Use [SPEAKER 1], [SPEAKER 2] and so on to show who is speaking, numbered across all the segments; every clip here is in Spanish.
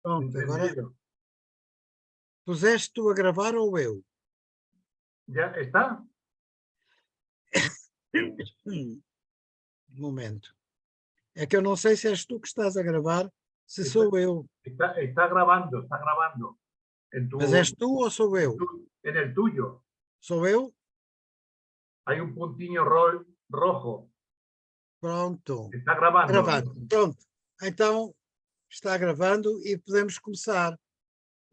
[SPEAKER 1] Pronto, agora
[SPEAKER 2] Entendido.
[SPEAKER 1] puseste tu a gravar ou eu?
[SPEAKER 2] ¿Ya está?
[SPEAKER 1] Um momento. É que eu não sei se és tu que estás a gravar, se
[SPEAKER 2] Está,
[SPEAKER 1] sou eu.
[SPEAKER 2] está grabando, está grabando.
[SPEAKER 1] Mas és tu ou sou eu?
[SPEAKER 2] En el tuyo
[SPEAKER 1] Sou eu?
[SPEAKER 2] hay un puntiño rojo.
[SPEAKER 1] Pronto.
[SPEAKER 2] Está grabando.
[SPEAKER 1] Gravando. Pronto. Então está gravando e podemos começar.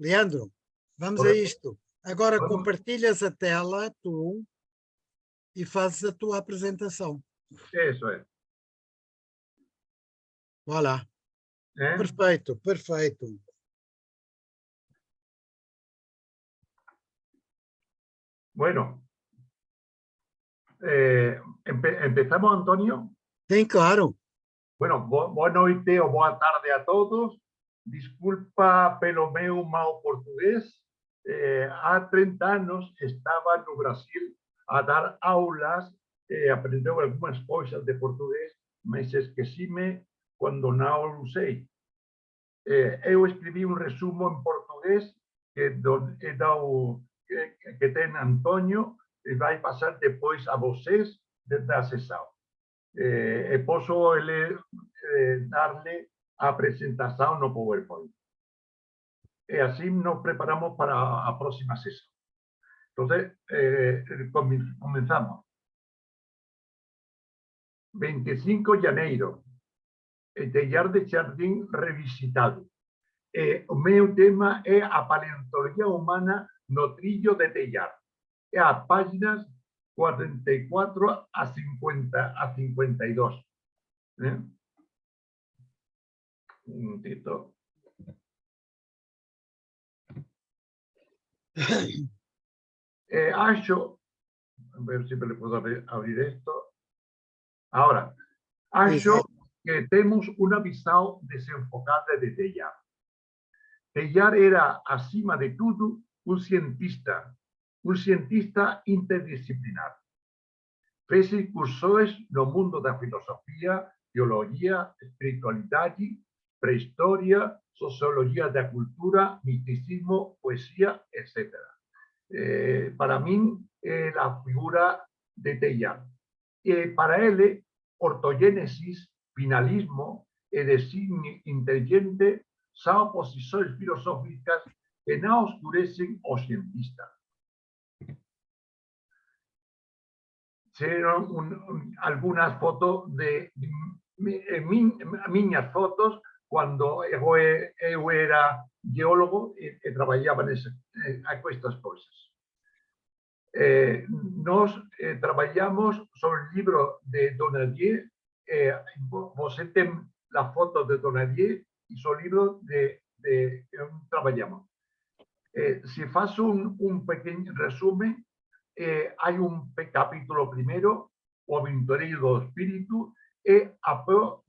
[SPEAKER 1] Leandro, vamos a isto. Agora compartilhas a tela, tu, e fazes a tua apresentação.
[SPEAKER 2] Eso es.
[SPEAKER 1] Voilà.
[SPEAKER 2] ¿Eh?
[SPEAKER 1] Perfeito, perfeito.
[SPEAKER 2] Bueno, empezamos, Antonio.
[SPEAKER 1] Sim, claro.
[SPEAKER 2] Bueno, boa noite ou boa tarde a todos. Desculpa pelo meu mau portugués. Há 30 anos estava no Brasil a dar aulas, aprendeu algumas coisas de português, mas esqueci-me quando não usei. Eu escrevi um resumo em português que tem Antônio e vai passar depois a vocês da sessão. E posso darle a apresentação no PowerPoint. E assim nos preparamos para a próxima sessão. Então, comenzamos. 25 de janeiro, Tellar de Jardim revisitado. O meu tema é a paleontologia humana no trillo de Tellar. É a páginas 44 a 52. Un momentito. Acho, a ver si me le puedo abrir esto. Ahora, acho que temos una visão desenfocada de Tellar. Tellar era, acima de tudo, un cientista interdisciplinar. Fez incursões no mundo da filosofía, teologia, espiritualidade, prehistoria, sociologia da cultura, misticismo, poesía, etc. Para mí, la figura de Tellar. Para él, ortogénesis, finalismo e designio inteligente son posiciones filosóficas que no oscurecen o cientista. Algunas fotos de minhas fotos cuando eu era geólogo e trabajaba en estas cosas. Nos trabajamos sobre el libro de Donadier. Você tem la foto de Donadier y su libro de trabajamos. Si faço un pequeño resumen, hay un capítulo primero, o Aventureiro do Espírito, y após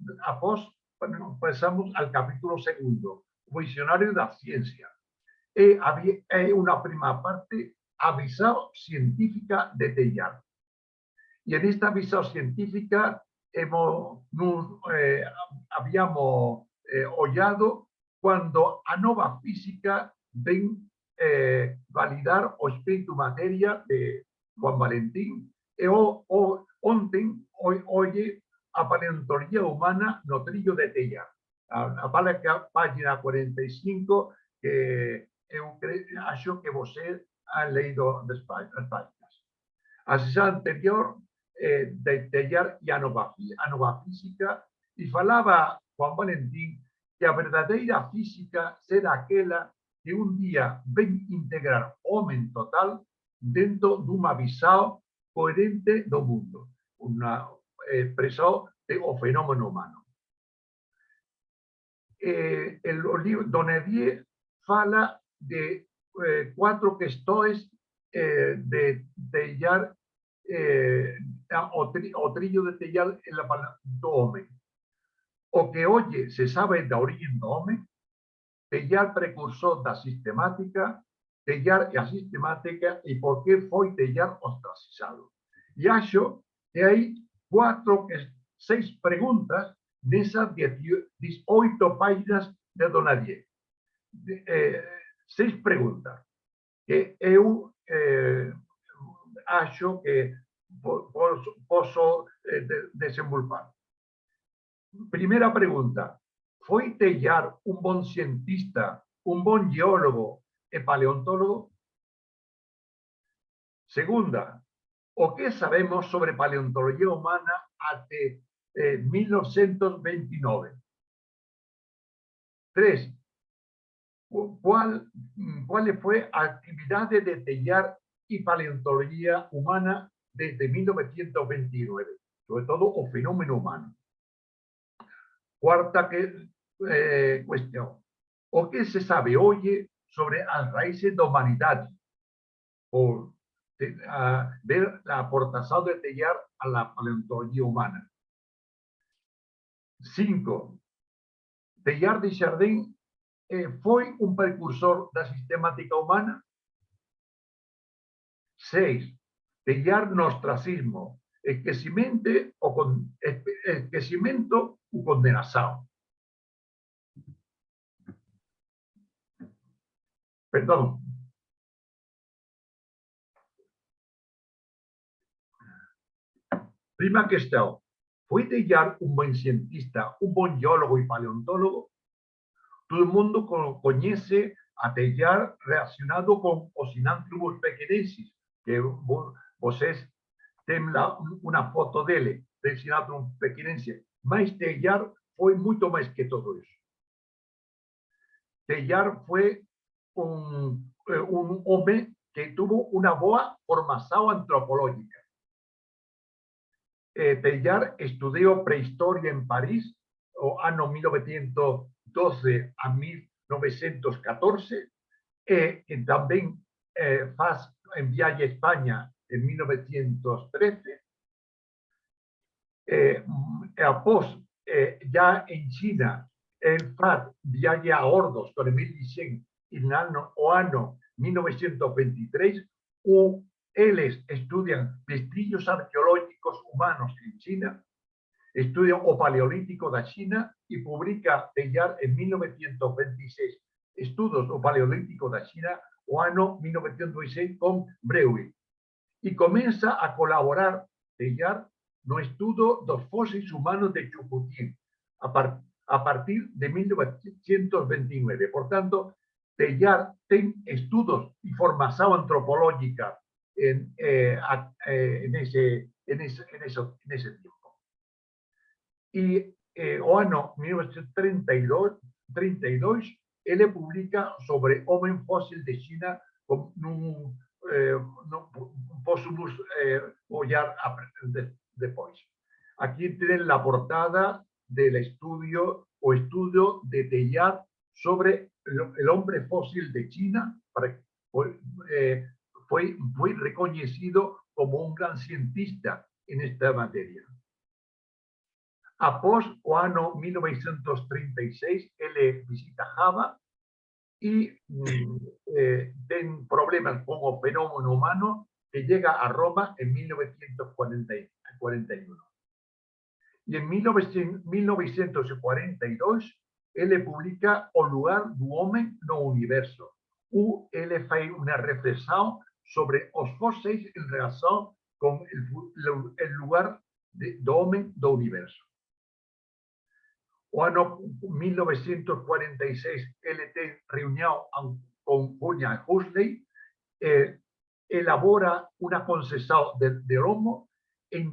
[SPEAKER 2] pasamos al capítulo segundo, o Visionario da Ciencia. Hay una prima parte, a visão científica de Tellar. Y en esta visão científica habíamos olhado cuando a nova física ven validar o espíritu materia de Juan Valentín e ontem oye a paleontología humana no trillo de Tellar. A página 45 que eu acho que você ha leído as páginas. A sesión anterior de Tellar e a nova física, e falaba Juan Valentín que a verdadeira física será aquela que un día ven integrar homem total dentro dunha visão coherente do mundo, unha expresión do fenómeno humano. O libro Donadier fala de 4 questões de Tellar, o trillo de Tellar do homem. O que hoxe se sabe da origen do homem, Tellar precursor da sistemática, Tellar e a sistemática e por que foi Tellar ostracizado. E acho que hai 6 preguntas nesas 18 páginas de Donadier. 6 preguntas que eu acho que posso desenvolver. Primeira pregunta: foi Teilhard un bon cientista, un bon geólogo e paleontólogo? Segunda: o que sabemos sobre paleontología humana até 1929? 3. ¿Cuál fue la actividad de Teilhard y paleontología humana desde 1929? Sobre todo o fenómeno humano. Cuarta cuestión: o que se sabe hoy sobre as raíces da humanidade? Por ver la aportación de Teilhard a la paleontología humana. 5. Teilhard de Chardin foi un precursor da sistemática humana? 6. Teilhard no ostracismo, esquecimento ou condenación. Perdón. Prima questão: foi Teilhard un buen cientista, un buen geólogo y paleontólogo? Todo el mundo conoce a Teilhard relacionado con os Sinanthropus pequenensis, que vocês têm lá uma foto dele, del Sinanthropus pequenense. Mas Teilhard foi muito mais que todo isso. Teilhard foi un hombre que tuvo una boa formación antropológica. Teilhard estudió prehistoria en París, o año 1912 a 1914, y también faz en viaje a España en 1913. Após, ya en China, el faz viaje a Ordos con Emil Dicen en o año 1923, ellos estudian vestigios arqueológicos humanos en China, estudian o paleolítico de China y publica Teilhard en 1926 estudios o paleolítico de China o año 1926 con Breuil. Y comienza a colaborar Teilhard no estudio dos fósiles humanos de Chucutín a partir de 1929. Por tanto, Teilhard tiene estudios y formación antropológica en ese tiempo. Y o año 1932, él publica sobre hombre fósil de China con un possumus olhar después. Aquí tienen la portada del estudio de Teilhard sobre el hombre fósil de China. Fue reconocido como un gran cientista en esta materia. Após o año 1936, él visita Java y tiene problemas con el fenómeno humano, que llega a Roma en 1941. Y en 1942, él publica O lugar do homem no universo, él hace una reflexión sobre los fósiles en relación con el lugar do homem do universo. O año 1946, él tiene reunión con William Huxley, elabora una concepción del homo e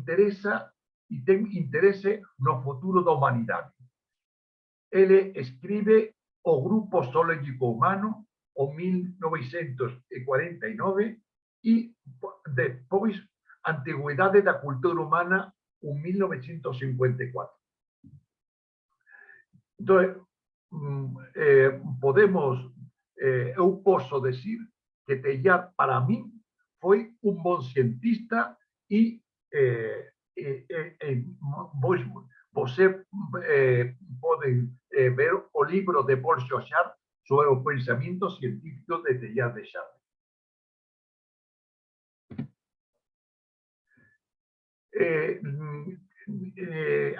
[SPEAKER 2] tiene interés en el futuro de la humanidad. Él escribe O Grupo Zoológico Humano, en 1949, y después Antigüedades de la Cultura Humana, en 1954. Entonces, eu posso decir que Teilhard, para mí, fue un buen cientista y você pueden ver o libro de Paul Chauchat sobre los pensamientos científicos de Teilhard de Chardin.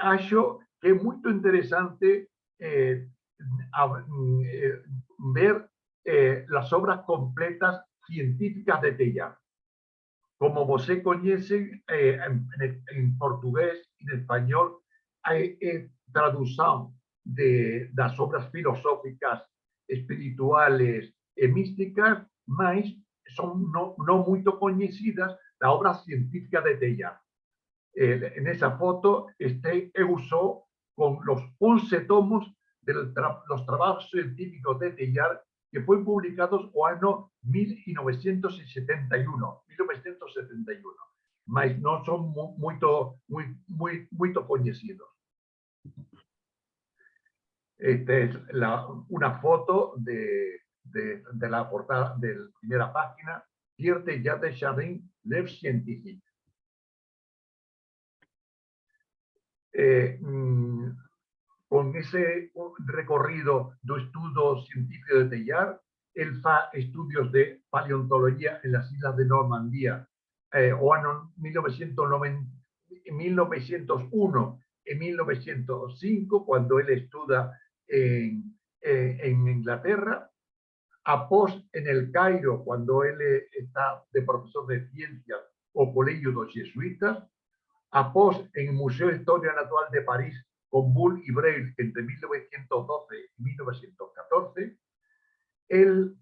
[SPEAKER 2] Acho que es muy interesante ver las obras completas científicas de Teilhard. Como você conhece, en portugués y en español hay traducción das obras filosóficas, espirituales e místicas, mas son no muy conocidas las obras científicas de Teilhard. En esa foto usó con los 11 tomos de los trabajos científicos de Teilhard que fueron publicados o año 1971, mas no son muy conocidos. Esta es una foto de la portada de la primera página, Pierre Teilhard de Chardin, L'Œuvre Scientifique. Con ese recorrido de estudio científico de Teilhard, él fa estudios de paleontología en las islas de Normandía o año 1901 y 1905, cuando él estudia en Inglaterra. Após en el Cairo, cuando él está de profesor de ciencias o colegio de los jesuitas. Após en el Museo de Historia Natural de París con Bull y Braille entre 1912 y 1914. Él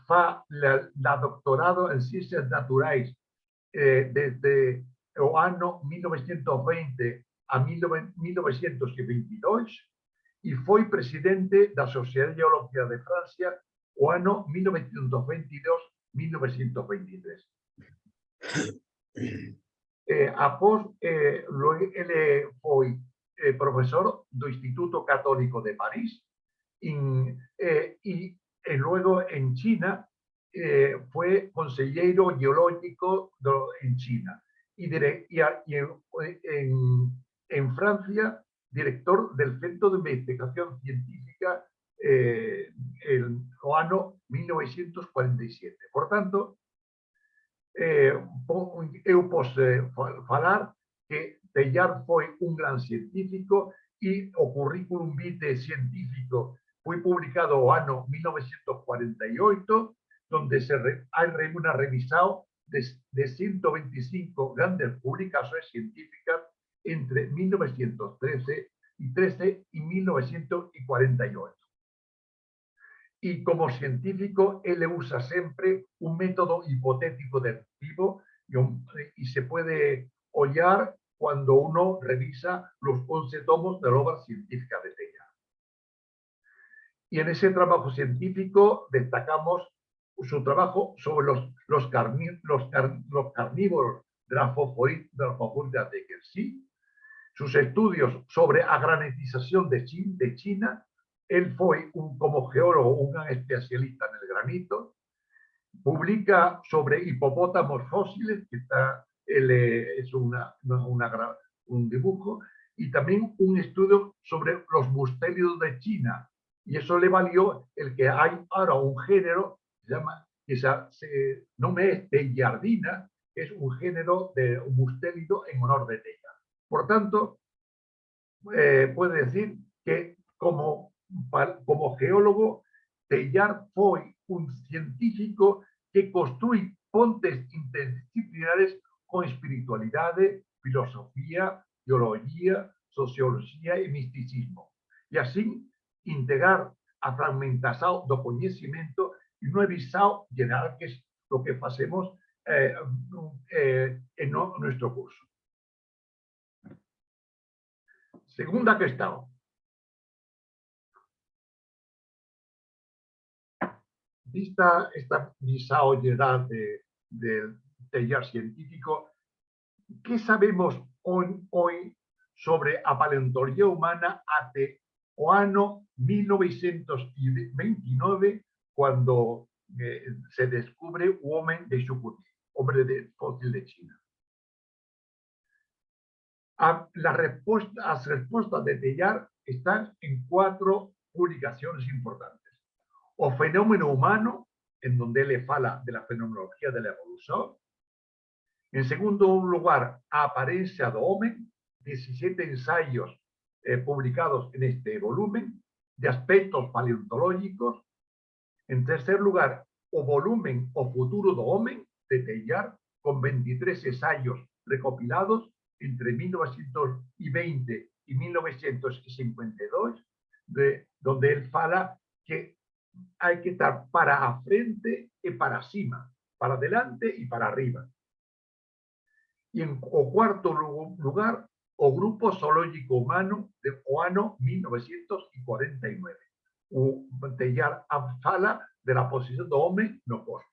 [SPEAKER 2] fa la doctorado en Ciencias Naturales desde el año 1920 a 1922 y fue presidente de la Sociedad de Geología de Francia el año 1922-1923. Após, él fue profesor del Instituto Católico de París y luego en China fue consejero geológico en China y en Francia director del Centro de Investigación Científica el año 1947. Por tanto, eu posso falar que Teilhard foi un gran científico y o currículum vitae científico fue publicado el año 1948, donde hay una revisado de 125 grandes publicaciones científicas entre 1913 y 1948. Y como científico, él usa siempre un método hipotético deductivo y se puede hallar cuando uno revisa los 11 tomos de la obra científica de Teilhard. Y en ese trabajo científico destacamos su trabajo sobre los carnívoros de la fosforita de Quercy, sus estudios sobre la granitización de China. Él fue, como geólogo, un gran especialista en el granito. Publica sobre hipopótamos fósiles, que es un dibujo, y también un estudio sobre los mustélidos de China. Y eso le valió el que hay ahora un género que se llama Teilhardina, que es un género de un mustélido en honor de Teilhard. Por tanto, puede decir que como geólogo, Teilhard fue un científico que construye pontes interdisciplinares con espiritualidad, filosofía, geología, sociología y misticismo. Y así integrar a fragmentación do conocimiento y no visado general, que es lo que hacemos en nuestro curso. Segunda cuestión. Vista esta visado general del Teilhard científico, ¿qué sabemos hoy sobre la paleontología humana hasta el año 1929, cuando se descubre el hombre de Chukotka, hombre fósil de China? Las respuestas de Teilhard están en 4 publicaciones importantes. O fenómeno humano, en donde él fala de la fenomenología de la evolución. En segundo lugar, a apariencia do hombre, 17 ensayos publicados en este volumen de aspectos paleontológicos. En tercer lugar, o volumen o futuro do homem, de Teilhard, con 23 ensayos recopilados entre 1920 y 1952, donde él fala que hay que estar para a frente y para cima, para adelante y para arriba. Y en o cuarto lugar, o Grupo Zoológico Humano de o ano 1949. O Teilhard fala de la posición do homem no cosmos.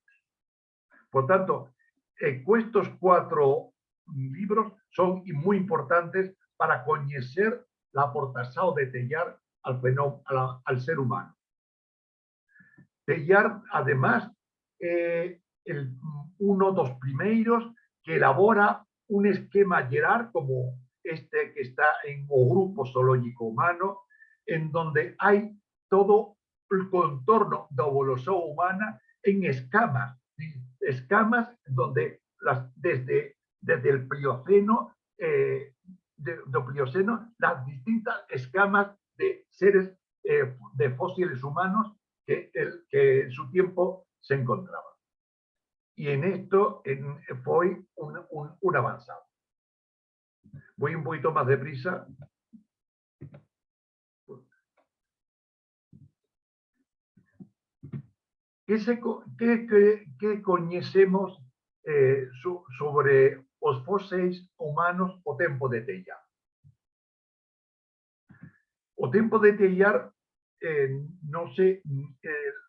[SPEAKER 2] Por tanto, estos 4 libros son muy importantes para conocer la aportación de Teilhard al fenómeno, al ser humano. Teilhard, además, uno de los primeros que elabora un esquema geral como este que está en o Grupo Zoológico Humano, en donde hay todo el contorno de la evolución humana en escamas donde desde el Plioceno, las distintas escamas de seres, de fósiles humanos que en su tiempo se encontraban. Y en esto fue un avanzado. Voy un poquito más deprisa. ¿Qué conocemos sobre los fósiles humanos o tiempo de Teilhard? O tiempo de Teilhard,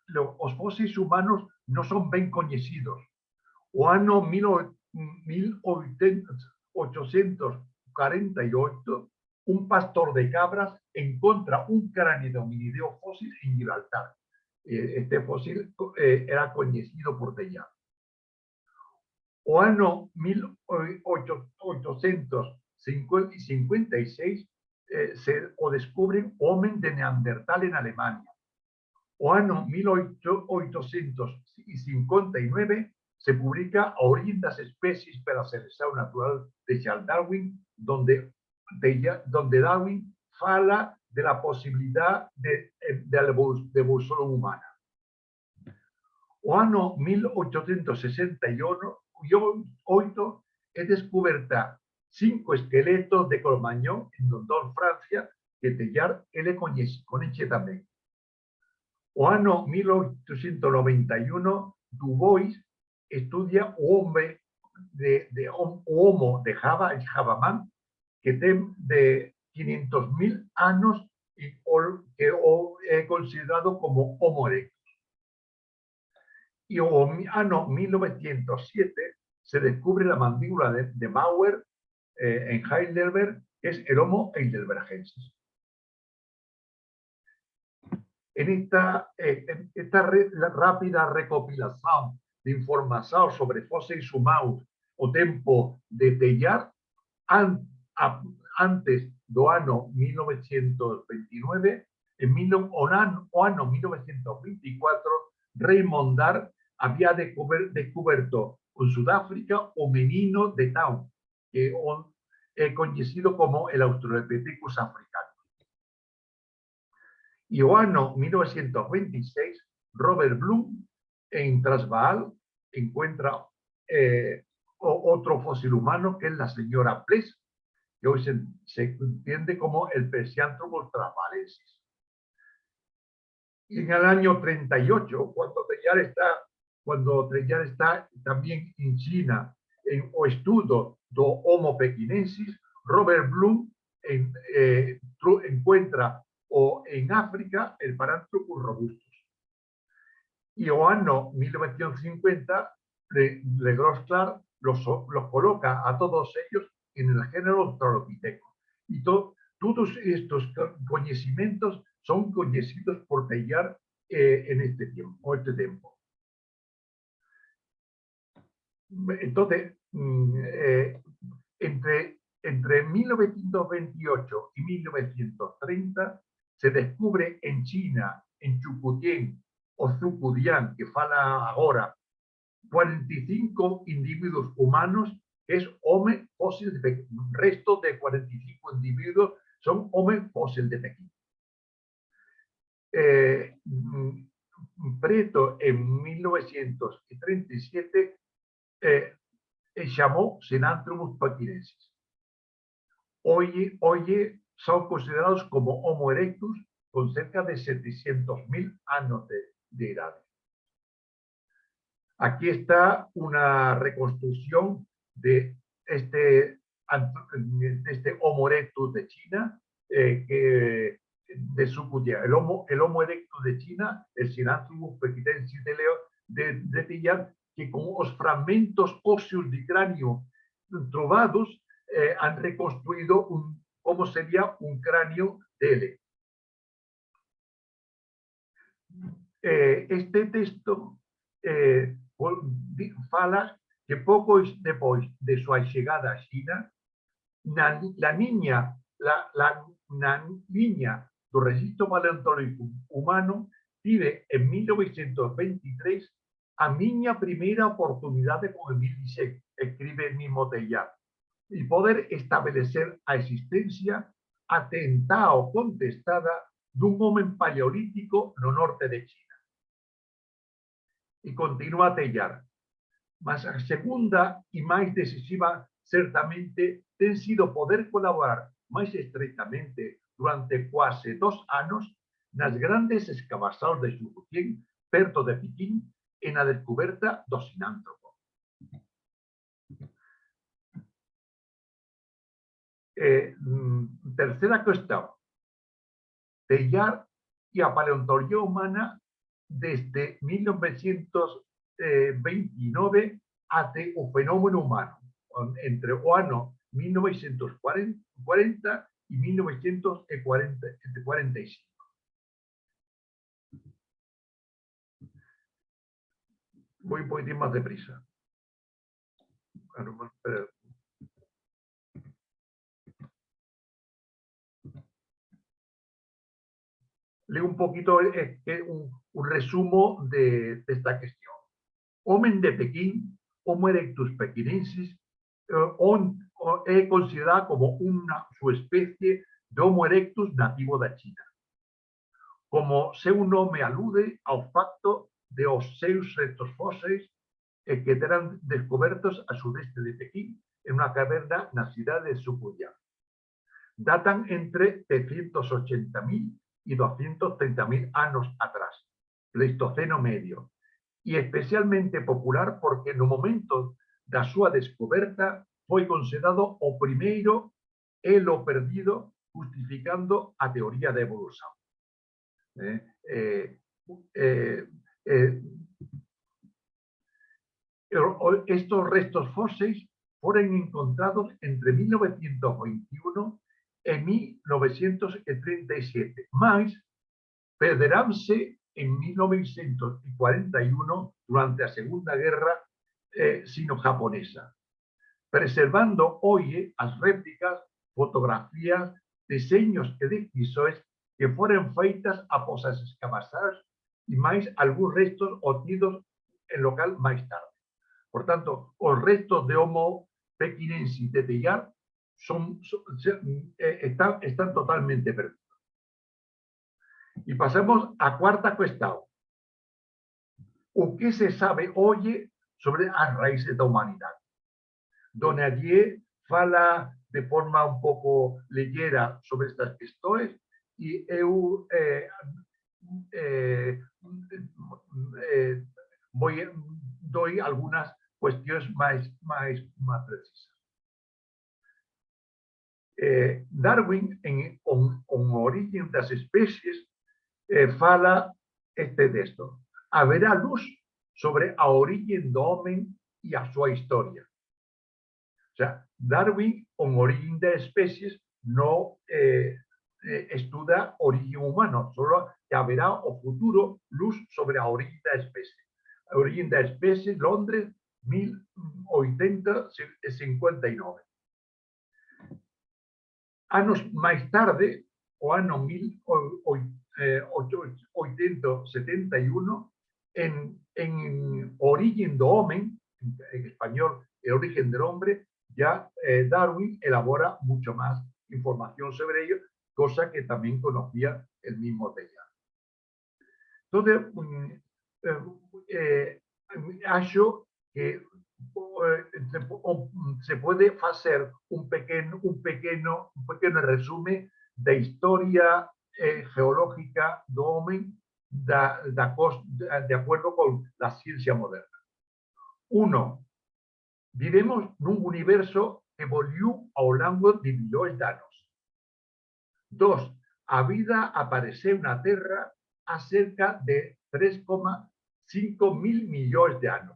[SPEAKER 2] los fósiles humanos no son bien conocidos. O ano 1848, un pastor de cabras encuentra un cráneo de hominideo fósil en Gibraltar. Este fósil era conocido por Teilhard. O ano 1856 se descubre hombre de Neandertal en Alemania. O ano 1859 se publica A Origen das Especies para la Selección Natural de Charles Darwin, donde Darwin fala de la posibilidad de evolución humana. O ano 1868 es descubierta 5 esqueletos de Cro-Magnon en Dordogne, Francia, que Teilhard conoce también. O ano 1891, Dubois estudia o hombre Homo de Java, el Javaman, que tiene de 500.000 años y que es considerado como Homo erectus. Y en ano 1907 se descubre la mandíbula de Bauer en Heidelberg, que es el Homo heidelbergensis. En esta rápida recopilación de información sobre fósiles humanos o tiempo de Teilhard, antes do ano 1929, o ano 1924, Raymond Dart había descubierto en Sudáfrica o menino de Town, que es conocido como el Australopithecus africano. Y o ano 1926, Robert Bloom, en Transvaal, encuentra otro fósil humano, que es la señora Pless, que hoy se entiende como el Persianthropus transvaalensis. Y en el año 38, cuando Teilhard está también en China, en o estudio do Homo pekinensis, Robert Bloom encuentra en África el Paranthropus robustus. Y o ano 1950, Legros Clark los coloca a todos ellos en el género Australopithecus. Y todos estos conocimientos son conocidos por Teilhard en este tiempo. Entonces, entre 1928 y 1930 se descubre en China, en Chukutien o Zucudián, que fala ahora, 45 individuos humanos, que es Homo fósil de Pekín. El resto de 45 individuos son Homo fósil de Pekín. preto en 1937 llamó Sinanthropus paquirensis. Hoy son considerados como Homo erectus con cerca de 700.000 años de edad. Aquí está una reconstrucción de este Homo erectus de China, de su cuya. El Homo erectus de China, el Sinanthropus paquirensis de Teilhard, que con los fragmentos óseos de cráneo trovados han reconstruido cómo sería un cráneo de él. Este texto fala que pouco depois de súa chegada a China, na liña do registro paleontológico humano, tive en 1923 a miña primeira oportunidade con Emile Dichet, escribe el mismo Teilhard, y poder establecer a existencia atentada ou contestada dun homem paleolítico no norte de China. Y continúa Teilhard. Mas a segunda y más decisiva, certamente, ten sido poder colaborar más estreitamente durante quase 2 anos nas grandes escavações de Xurutién, perto de Pequín, e na descoberta do sinántropo. Tercera cuestión. Teilhard y a paleontología humana desde 1929 hasta el fenómeno humano, entre o ano 1940 y 1945. Voy un poquitín más deprisa. Leo un poquito un resumo de esta cuestión. Homem de Pekín, Homo erectus pequinensis, es considerada como una subespecie de Homo erectus nativo de China. Como seu nome alude ao facto de os seus restos fóseis que eran descobertos a sudeste de Pekín en una caverna na cidade de Zhujiang. Datan entre 380.000 y 230.000 años atrás, Pleistoceno medio, y especialmente popular porque no momento da súa descoberta foi considerado o primeiro elo perdido, justificando a teoría da evolución. Estos restos fósiles fueron encontrados entre 1921 en 1937, más perderanse en 1941 durante la Segunda Guerra sino-japonesa, preservando hoy las réplicas, fotografías, diseños y descripciones que fueron feitas após as escavações y más algunos restos obtidos en local más tarde. Por tanto, los restos de Homo pequinensis de Teilhard están totalmente perdidos. Y pasamos a cuarta cuestión. ¿O qué se sabe hoy sobre las raíces de la humanidad? Donadier fala de forma un poco leyera sobre estas cuestiones y eu doy algunas cuestiones más precisas. Darwin, en Origen de las Especies, fala este texto. Haberá luz sobre a origen do homem y a su historia. O sea, Darwin, en Origen de Especies, no estudia origen humano, solo que haberá o futuro luz sobre a origen da especie. A origen da especie, Londres, 1859. Anos máis tarde, o ano 1871, en Origen do Homem, en español, El origen del hombre, ya Darwin elabora mucho más información sobre ello, cosa que también conocía el mismo Teilhard. Entonces, acho que se puede hacer un pequeño resumen de historia geológica do hombre de acuerdo con la ciencia moderna. Uno, vivimos en un universo que evolucionó a lo largo de millones de años. Dos, a vida apareció en la Tierra a cerca de 3,5 mil millones de años.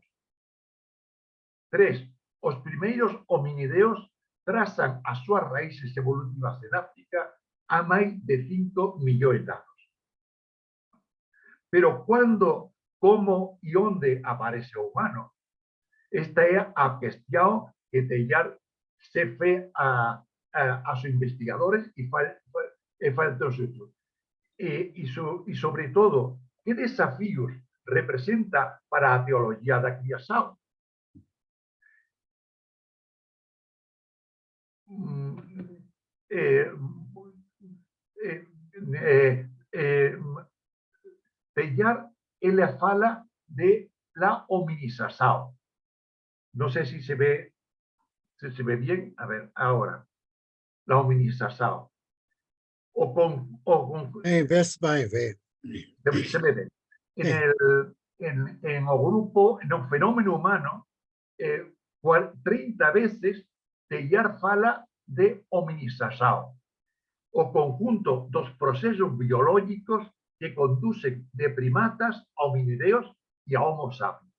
[SPEAKER 2] Tres, los primeros hominideos trazan a sus raíces evolutivas en África a más de 5 millones de años. Pero ¿cuándo, cómo y dónde aparece el humano? Esta es la cuestión que Teilhard se fe a sus investigadores y sobre todo, ¿qué desafíos representa para la teología de la creación? Teilhard, él fala de la hominización. No sé si se ve bien. A ver, ahora. La hominización.
[SPEAKER 1] Vê-se bem, vê.
[SPEAKER 2] Se ve bien. En el grupo, en un fenómeno humano, 30 veces Teilhard fala de hominización, o conjunto dos procesos biológicos que conducen de primatas a hominideos y a Homo sapiens.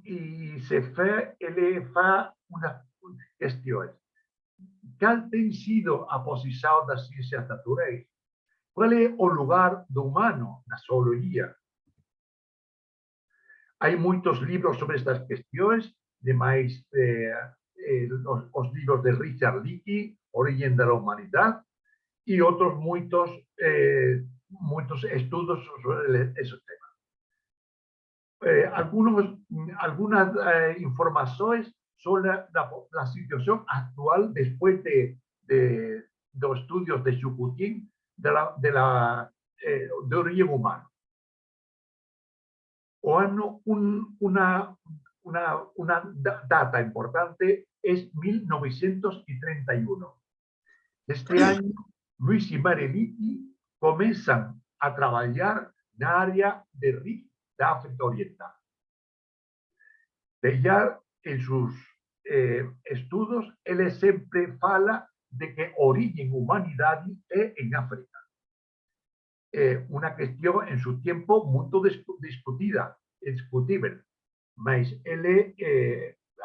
[SPEAKER 2] Y se fa unas cuestiones. ¿Cuál ha sido a posición das ciencias naturais? ¿Cuál es el lugar do humano na zoología? Hay muchos libros sobre estas cuestiones, demais los libros de Richard Leakey, Origen de la Humanidad, y otros muchos estudios sobre esos temas. Algunas informaciones sobre la situación actual después de los estudios de Chucutín de origen humano. Una data importante es 1931. Este año, Luis y Mareliti comienzan a trabajar en la área de Rift de África Oriental. Teilhard, en sus estudios, él siempre fala de que origen humanidad es en África. Una cuestión en su tiempo muy discutible, mas él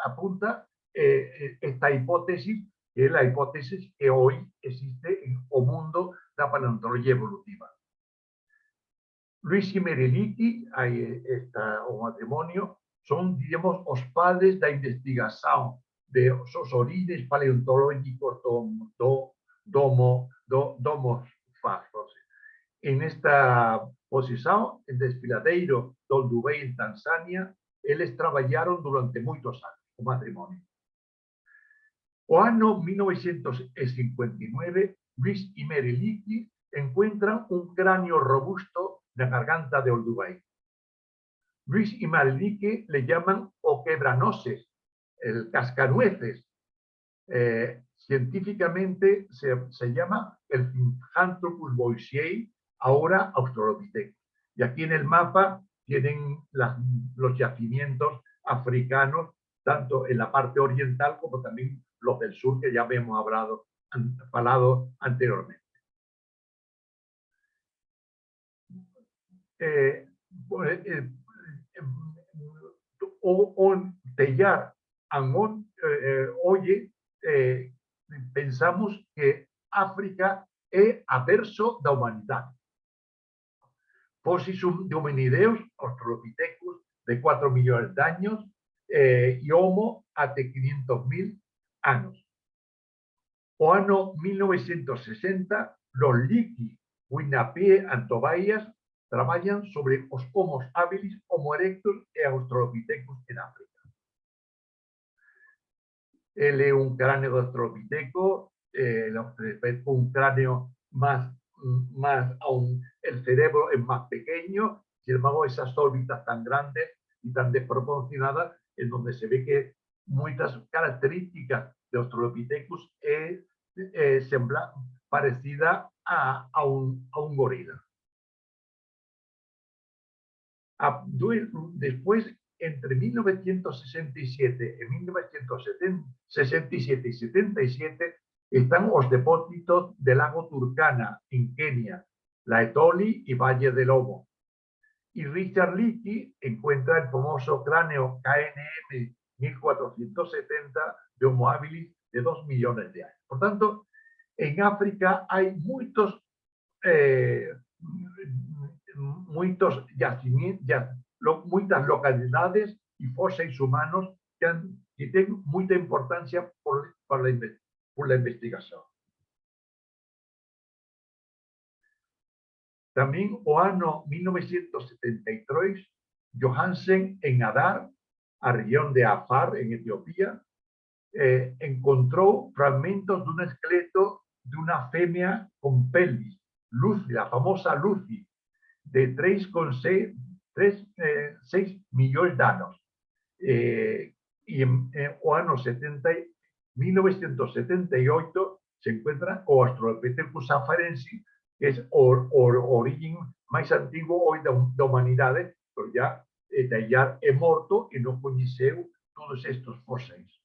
[SPEAKER 2] apunta esta hipótesis, que es la hipótesis que hoy existe en el mundo de la paleontología evolutiva. Luis y Mereliti, ahí está un matrimonio, son, digamos, los padres de la investigación de los orígenes paleontológicos domos factos. En esta posición, en Desfiladeiro do Olduvai, en Tanzania, ellos trabajaron durante muchos años, un matrimonio. O año 1959, Luis y Mereliti encuentran un cráneo robusto en la garganta de Olduvai. Luis y Mereliti le llaman o quebranoses, el cascanueces. Científicamente se llama el Zinjanthropus boisiei, ahora Australopithecus. Y aquí en el mapa tienen los yacimientos africanos, tanto en la parte oriental como también los del sur, que ya hemos hablado anteriormente. Teilhard, oye, pensamos que África es averso da humanidade. Fósiles de hominideus, Australopithecus, de 4 millones de años, y Homo hasta 500.000 años. O año 1960, los Leakey, Winapie y Tobias trabajan sobre los Homo habilis, Homo erectus y Australopithecus en África. Él es un cráneo de Australopiteco el Australopithecus, un cráneo más aún, el cerebro es más pequeño, sin embargo esas órbitas tan grandes y tan desproporcionadas, en donde se ve que muchas características de Australopithecus es parecida a un gorila. Después, entre 1967 y 1967 y 77, están los depósitos del lago Turkana en Kenia, la Etoli y Valle del Lobo. Y Richard Leakey encuentra el famoso cráneo KNM 1470 de Homo habilis de 2 millones de años. Por tanto, en África hay muchos yacimientos, muchas localidades y fósiles humanos que tienen mucha importancia por la investigación. También, o ano 1973, Johansen en Adar, a región de Afar, en Etiopía, encontró fragmentos de un esqueleto de una femia con pelvis, Lucy, la famosa Lucy, de 3,6 millones de años. Y en o ano 1978 se encuentra o Australopithecus afarensis, que es el origen más antiguo hoy de humanidades, pero ya es muerto y no conoceu todos estos fósiles.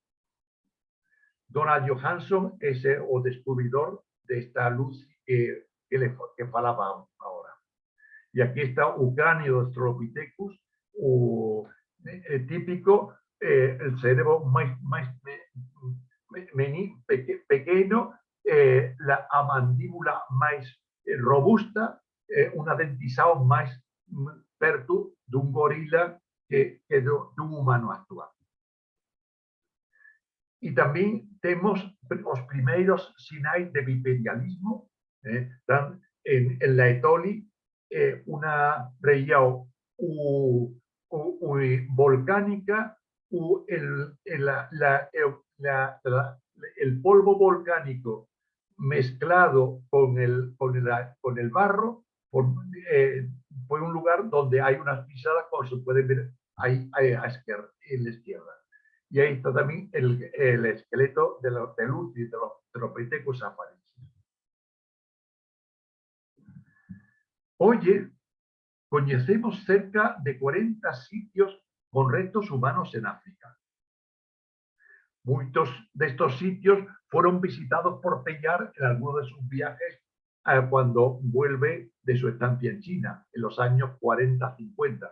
[SPEAKER 2] Donald Johanson es el descubridor de esta luz que falaba ahora. Y aquí está el cráneo de Australopithecus, típico, el cerebro más pequeño, la mandíbula más robusta, una dentición más perto de un gorila que de un humano actual. Y también tenemos los primeros sinais de bipedialismo, en la Etoli, una región volcánica, el polvo volcánico mezclado con el barro, fue un lugar donde hay unas pisadas, como se puede ver ahí en la izquierda. Y ahí está también el esqueleto de Lucy, de los Australopithecus afarensis. Hoy conocemos cerca de 40 sitios con restos humanos en África. Muchos de estos sitios fueron visitados por Teilhard en algunos de sus viajes cuando vuelve de su estancia en China, en los años 40-50.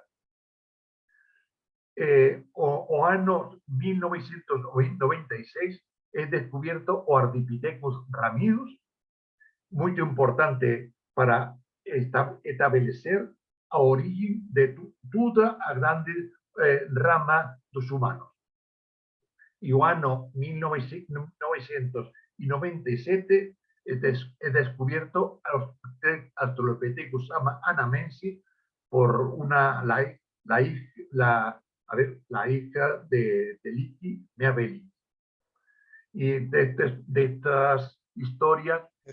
[SPEAKER 2] O año 1996 es descubierto o Ardipithecus ramidus, muy importante para establecer a origen de toda a grande rama dos humanos. Y el año 1997 es descubierto a los Australopithecus anamensis por la hija de Leakey, Meabeli. Y de estas historias
[SPEAKER 1] A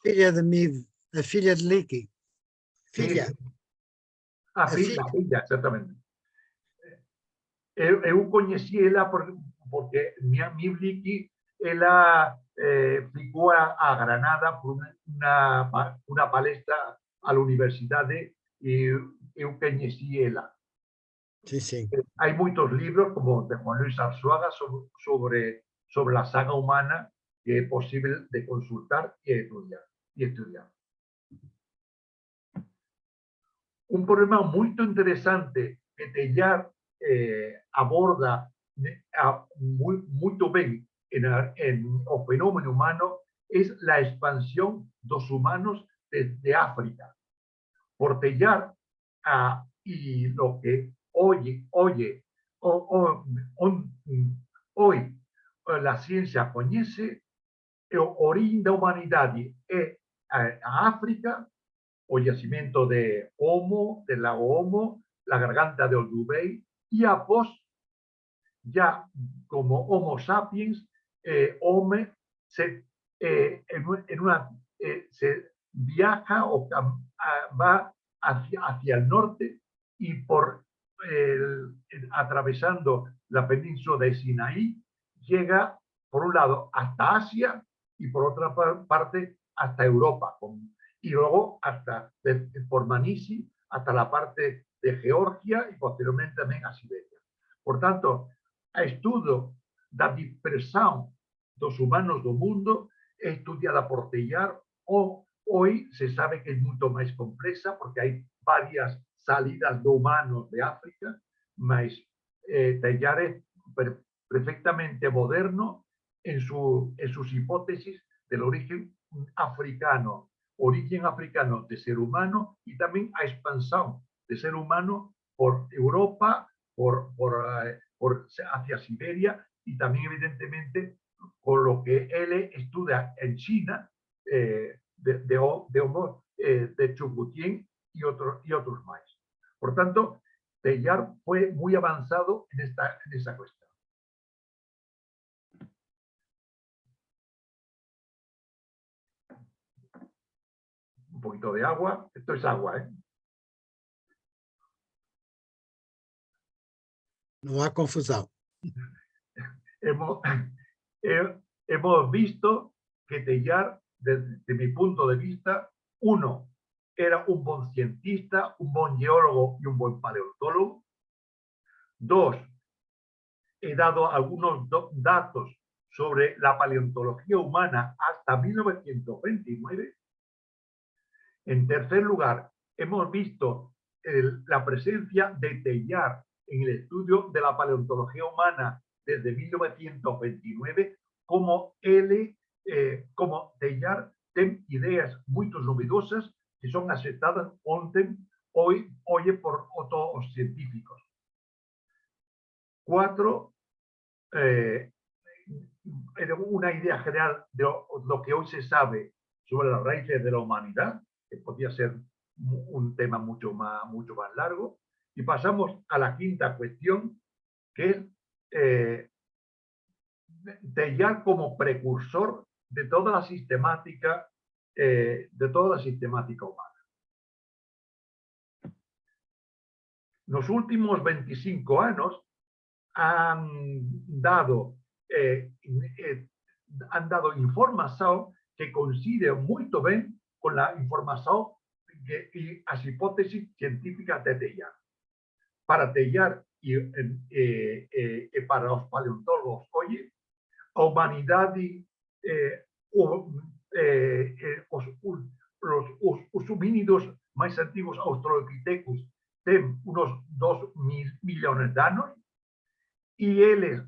[SPEAKER 1] filha de Mead, a filha de Leakey. Filha.
[SPEAKER 2] La filla, exactamente. Eu conheci ela porque minha Leakey, ela ficou a Granada por una palestra a la universidad y eu conheci ela.
[SPEAKER 1] Sí, sí.
[SPEAKER 2] Hay muchos libros, como de Juan Luis Arzuaga, sobre la saga humana, que es posible de consultar y estudiar. Un problema muy interesante que Teilhard aborda muy bien en el fenómeno humano es la expansión de los humanos desde África. Por Teilhard, y lo que hoy la ciencia conoce, el origen de la humanidad es a África, o yacimiento de Homo, del lago Homo, la garganta de Olduvai, y após, ya como Homo sapiens, se se viaja o va hacia el norte y atravesando la península de Sinaí, llega por un lado hasta Asia y por otra parte hasta Europa, y luego por Manisi hasta la parte de Georgia y posteriormente también a Siberia. Por tanto, a estudo da dispersão dos humanos do mundo é estudiada por Teilhard. Hoy se sabe que es mucho más compleja porque hay varias salidas de humanos de África, mas Teilhard es perfectamente moderno en sus hipótesis del origen africano de ser humano y también a expansión de ser humano por Europa, hacia Siberia y también evidentemente con lo que él estudia en China, de Chukutien y otros más. Por tanto, Teilhard fue muy avanzado en esa cuestión. Un poquito de agua. Esto es agua, ¿eh?
[SPEAKER 1] No hay confusión.
[SPEAKER 2] Hemos visto que Teilhard, desde mi punto de vista, uno, era un buen cientista, un buen geólogo y un buen paleontólogo. Dos, he dado algunos datos sobre la paleontología humana hasta 1929. En tercer lugar, hemos visto la presencia de Teilhard en el estudio de la paleontología humana desde 1929, como Teilhard tiene ideas muy novedosas que son aceptadas hoy por todos los científicos. 4, una idea general de lo que hoy se sabe sobre las raíces de la humanidad, que podría ser un tema mucho más largo. Y pasamos a la quinta cuestión, que es Teilhard como precursor de toda la sistemática humana. Los últimos 25 años han dado información que coincide muy bien con la información y las hipótesis científicas de Teilhard. Para Teilhard y para los paleontólogos hoy, la humanidad los homínidos más antiguos Australopithecus tienen unos 2 millones de años y ellos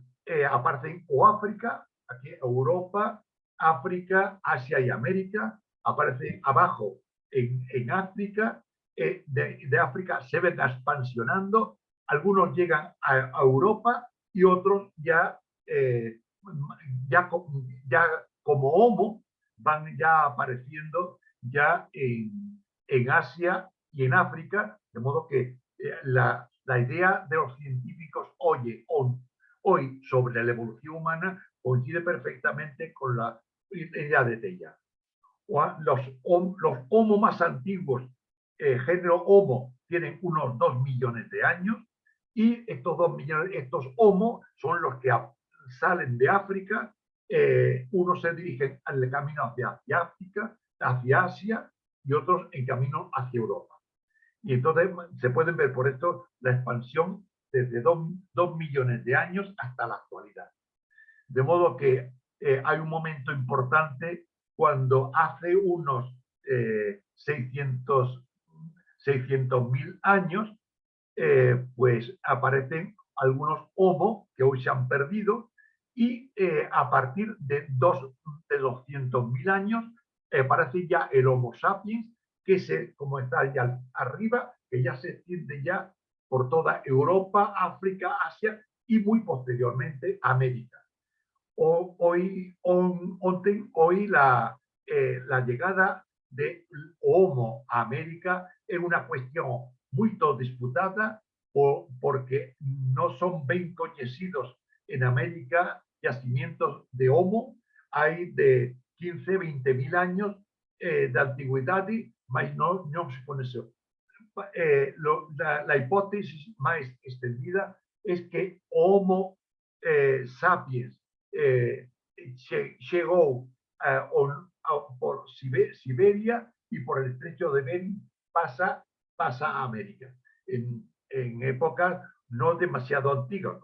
[SPEAKER 2] aparecen o África, aquí Europa, África, Asia y América, aparecen abajo en África, de África se ven expansionando, algunos llegan a Europa y otros ya como Homo van ya apareciendo ya en Asia y en África, de modo que la idea de los científicos hoy sobre la evolución humana coincide perfectamente con la idea de Teilhard. Los Homo más antiguos, género Homo, tienen unos 2 millones de años y estos Homo son los que salen de África, unos se dirigen al camino hacia África, hacia Asia y otros en camino hacia Europa. Y entonces se pueden ver por esto la expansión desde 2 millones de años hasta la actualidad. De modo que hay un momento importante cuando hace unos 600.000 años, pues aparecen algunos Homo que hoy se han perdido y a partir de 200.000 años aparece ya el Homo sapiens, que como está ya arriba, que ya se extiende ya por toda Europa, África, Asia y muy posteriormente América. Hoy la llegada de Homo a América es una cuestión muy disputada porque no son bien conocidos en América yacimientos de Homo. Hay de 15, 20.000 años de antigüedad, mas no se conoce. La hipótesis más extendida es que Homo sapiens llegó por Siberia y por el estrecho de Bering pasa a América. En épocas no demasiado antiguas,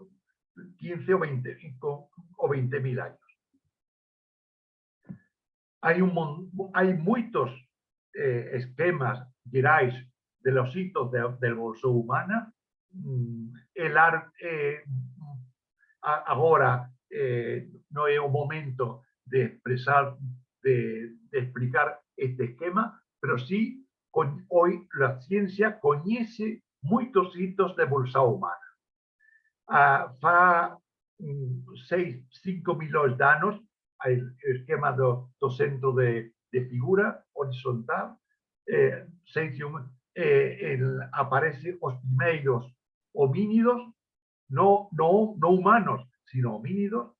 [SPEAKER 2] 15 o 20.000 años. Hay muchos esquemas gerais de los hitos de evolución humana. Ahora no es un momento de expresar, de explicar este esquema, pero sí hoy la ciencia conoce muchos hitos de evolución humana. Fa 5 millones de años, el esquema do centro de figura horizontal, aparecen los primeros homínidos, no humanos, sino homínidos.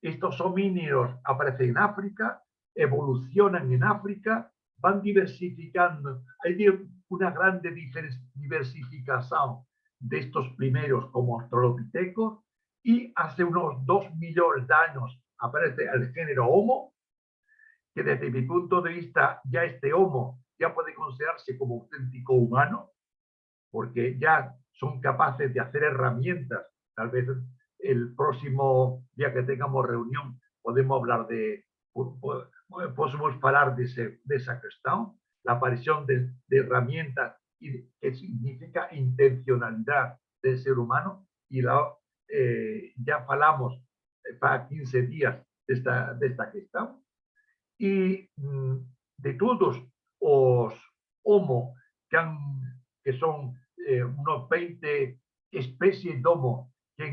[SPEAKER 2] Estos homínidos aparecen en África, evolucionan en África, van diversificando. Hay una grande diversificación de estos primeros como australopitecos, y hace unos 2 millones de años aparece el género Homo, que desde mi punto de vista ya este Homo ya puede considerarse como auténtico humano, porque ya son capaces de hacer herramientas. Tal vez el próximo día que tengamos reunión podemos hablar podemos hablar de esa cuestión, la aparición de herramientas que significa intencionalidad del ser humano, y ya hablamos para 15 días de esta cuestión. Y de todos los Homo que son unos 20 especies de Homo que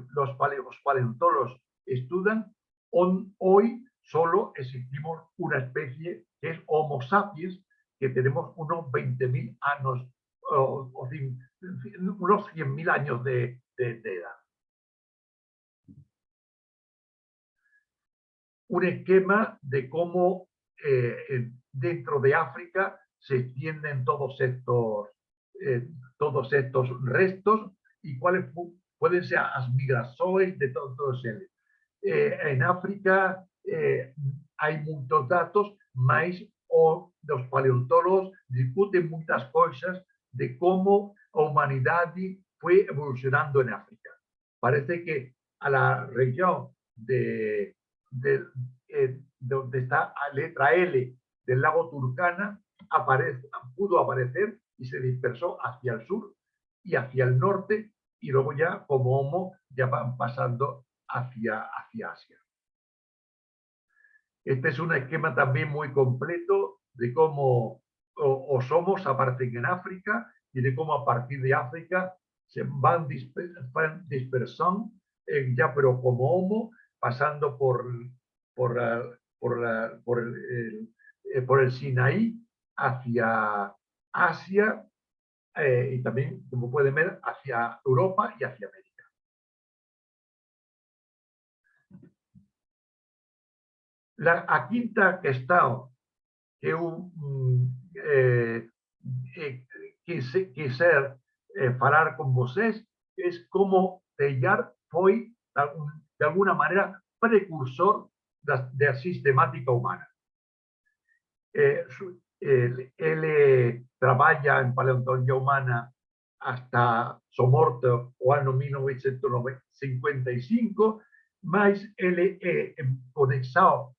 [SPEAKER 2] los paleontólogos estudian, hoy solo existimos una especie que es Homo sapiens, que tenemos unos 20.000 años, unos 100.000 años de edad. Un esquema de cómo dentro de África se extienden todos estos restos y cuáles pueden ser las migraciones de todos ellos. En África hay muchos datos, mas los paleontólogos discuten muchas cosas de cómo la humanidad fue evolucionando en África. Parece que a la región donde está la letra L del lago Turkana pudo aparecer y se dispersó hacia el sur y hacia el norte, y luego ya como Homo ya van pasando hacia Asia. Este es un esquema también muy completo de cómo los Homos aparecen en África y de cómo a partir de África se van dispersando ya pero como Homo, pasando por el Sinaí hacia Asia, y también, como pueden ver, hacia Europa y hacia América. La quinta cuestión que quisiera hablar con vosotros es cómo Teilhard fue, de alguna manera, precursor de la sistemática humana. Él trabaja en paleontología humana hasta su muerte o año 1955, mas él conectado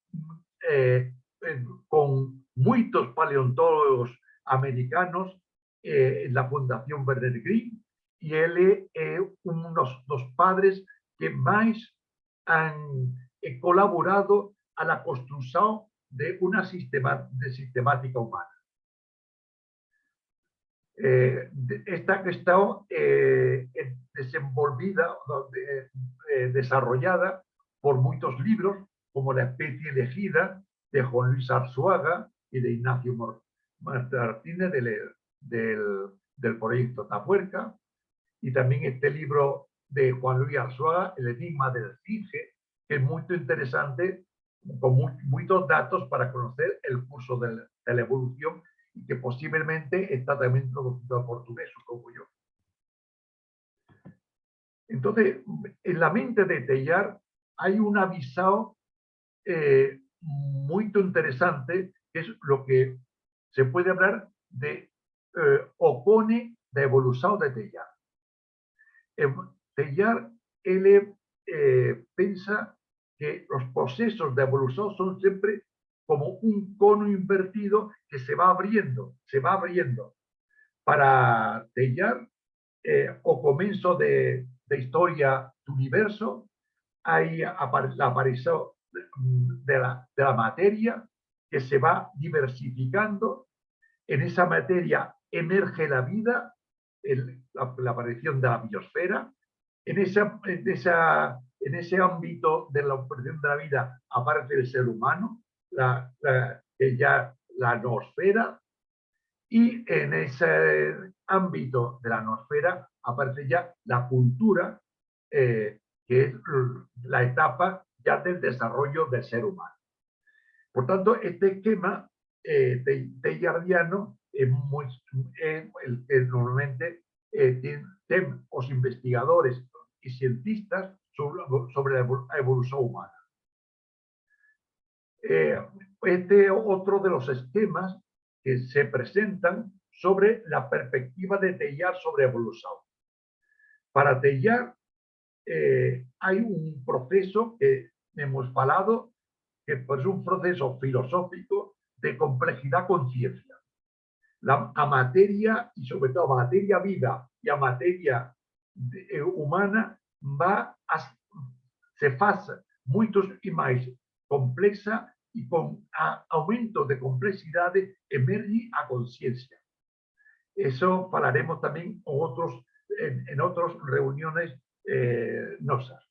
[SPEAKER 2] con muchos paleontólogos americanos en la Fundación Bernard Green, y él es uno de los padres que más han colaborado a la construcción de una sistemática humana. Esta cuestión es desenvolvida, desarrollada por muchos libros, como La especie elegida, de Juan Luis Arzuaga y de Ignacio Martínez del proyecto Tapuerca, y también este libro de Juan Luis Arzuaga, El enigma del Esfinge, que es muy interesante con muchos datos para conocer el curso de la evolución y que posiblemente está también traducido por portugués, como yo. Entonces, en la mente de Teilhard hay un avisado muy interesante, que es lo que se puede hablar de opone de evolución de Teilhard. Teilhard, él piensa que los procesos de evolución son siempre como un cono invertido que se va abriendo, se va abriendo. Para Teilhard, o comienzo de historia del universo, hay la aparición de la materia que se va diversificando. En esa materia emerge la vida, la aparición de la biosfera. En ese ámbito de la aparición de la vida aparece el ser humano, la noosfera, y en ese ámbito de la noosfera aparece ya la cultura, que es la etapa ya del desarrollo del ser humano. Por tanto, este esquema teilhardiano es muy, normalmente tienen los investigadores y cientistas sobre la evolución humana. Este otro de los esquemas que se presentan sobre la perspectiva de Teilhard sobre evolución. Para Teilhard hay un proceso que hemos hablado, que es un proceso filosófico de complejidad conciencia. A materia, y sobre todo a materia viva y a materia humana, se hace mucho y más compleja, y con aumento de complejidad emerge a conciencia. Eso hablaremos también en otras reuniones nosas.